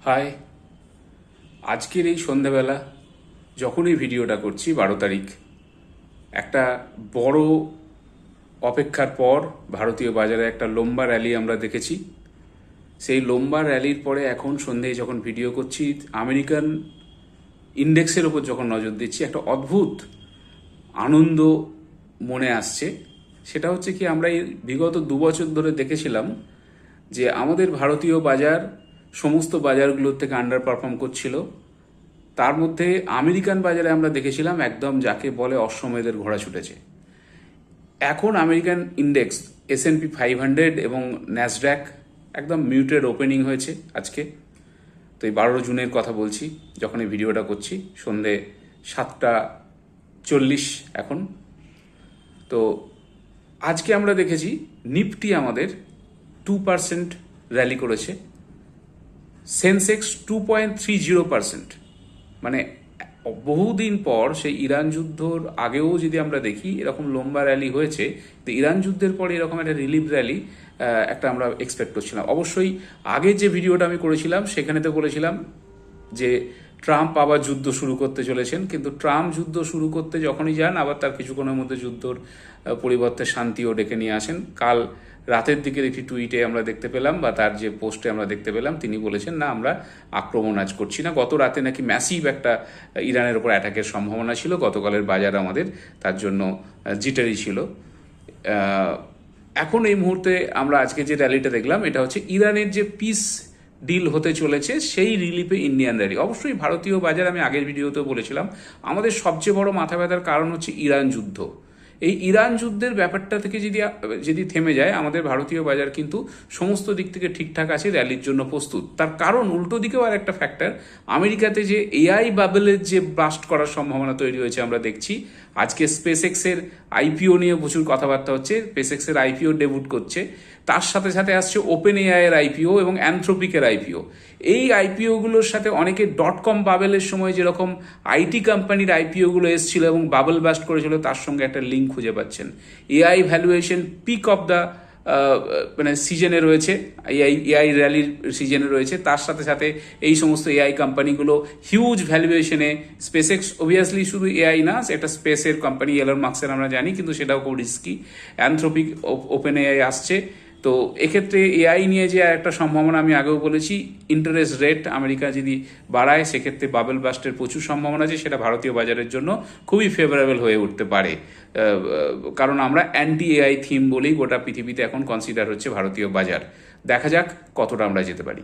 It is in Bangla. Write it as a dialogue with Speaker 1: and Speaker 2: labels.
Speaker 1: হাই, আজকের এই সন্ধ্যাবেলা যখনই ভিডিওটা করছি 12 তারিখ, একটা বড় অপেক্ষার পর ভারতীয় বাজারে একটা লম্বা র্যালি আমরা দেখেছি। সেই লম্বা র্যালির পরে এখন সন্ধ্যেয় যখন ভিডিও করছি, আমেরিকান ইন্ডেক্সের ওপর যখন নজর দিচ্ছি, একটা অদ্ভুত আনন্দ মনে আসছে। সেটা হচ্ছে কি, আমরা এই বিগত 2 বছর ধরে দেখেছিলাম যে আমাদের ভারতীয় বাজার সমস্ত বাজারগুলোর থেকে আন্ডার পারফর্ম করছিল। তার মধ্যে আমেরিকান বাজারে আমরা দেখেছিলাম একদম যাকে বলে অশ্বমেধের ঘোড়া ছুটেছে। এখন আমেরিকান ইন্ডেক্স S&P 500 এবং ন্যাসড্যাক একদম মিউটেড ওপেনিং হয়েছে আজকে। তো এই 12 জুনের কথা বলছি, যখন এই ভিডিওটা করছি, সন্ধে 7:40 এখন। তো আজকে আমরা দেখেছি নিফটি আমাদের 2% র্যালি করেছে, সেন্সেক্স 2.30%। মানে বহুদিন পর, সেই ইরান যুদ্ধর আগেও যদি আমরা দেখি এরকম লম্বা র্যালি হয়েছে, তো ইরান যুদ্ধের পরে এরকম একটা রিলিফ র্যালি একটা আমরা এক্সপেক্ট করছিলাম। অবশ্যই আগের যে ভিডিওটা আমি করেছিলাম সেখানে তো বলেছিলাম যে ট্রাম্প আবার যুদ্ধ শুরু করতে চলেছেন, কিন্তু ট্রাম্প যুদ্ধ শুরু করতে যখনই যান আবার তার কিছুক্ষণের মধ্যে যুদ্ধর পরিবর্তে শান্তিও ডেকে নিয়ে আসেন। কাল রাতের দিকের একটি টুইটে আমরা দেখতে পেলাম, বা তার যে পোস্টে আমরা দেখতে পেলাম, তিনি বলেছেন না, আমরা আক্রমণ আজ করছি না। গত রাতে নাকি ম্যাসিভ একটা ইরানের ওপর অ্যাটাকের সম্ভাবনা ছিল, গতকালের বাজার আমাদের তার জন্য জিটারি ছিল। এখন এই মুহূর্তে আমরা আজকে যে র্যালিটা দেখলাম, এটা হচ্ছে ইরানের যে পিস ডিল হতে চলেছে সেই রিলিফে ইন্ডিয়ান র্যালি। অবশ্যই ভারতীয় বাজার, আমি আগের ভিডিওতেও বলেছিলাম, আমাদের সবচেয়ে বড় মাথা ব্যথার কারণ হচ্ছে ইরান যুদ্ধ। এই ইরান যুদ্ধের ব্যাপারটা থেকে যদি থেমে যায়, আমাদের ভারতীয় বাজার কিন্তু সমস্ত দিক থেকে ঠিকঠাক আছে, র্যালির জন্য প্রস্তুত। তার কারণ উল্টো দিকেও আর একটা ফ্যাক্টর, আমেরিকাতে যে এআই বাবেলের যে ব্লাস্ট করার সম্ভাবনা তৈরি হয়েছে আমরা দেখছি। আজকে স্পেসএক্সের আইপিও নিয়ে প্রচুর কথাবার্তা হচ্ছে, স্পেসএক্সের আইপিও ডেবিউট করছে, তার সাথে সাথে আসছে ওপেন এআই এর আইপিও এবং অ্যানথ্রোপিকের আইপিও। এই আইপিওগুলোর সাথে অনেকে .com বাবেলের সময় যেরকম আইটি কোম্পানির আইপিওগুলো এসেছিল এবং বাবেল বাস্ট করেছিল, তার সঙ্গে একটা লিঙ্ক খুঁজে পাচ্ছেন। AI valuation peak of the মানে সিজনে রয়েছে, এআই র্যালির সিজনে রয়েছে। তার সাথে সাথে এই সমস্ত এআই কোম্পানিগুলো হিউজ ভ্যালুয়েশনে, স্পেসএক্স অবভিয়াসলি শুধু এআই না, এটা স্পেসের কোম্পানি, এলন মাস্কের আমরা জানি, কিন্তু সেটাও খুব রিস্কি। অ্যানথ্রোপিক, ওপেন এআই আসছে। তো এক্ষেত্রে এআই নিয়ে যে একটা সম্ভাবনা, আমি আগেও বলেছি, ইন্টারেস্ট রেট আমেরিকা যদি বাড়ায় সেক্ষেত্রে বাবেল বাস্টের প্রচুর সম্ভাবনা আছে, সেটা ভারতীয় বাজারের জন্য খুবই ফেভারেবল হয়ে উঠতে পারে। কারণ আমরা অ্যান্টি এআই থিম বলেই গোটা পৃথিবীতে এখন কনসিডার হচ্ছে ভারতীয় বাজার। দেখা যাক কতটা আমরা যেতে পারি।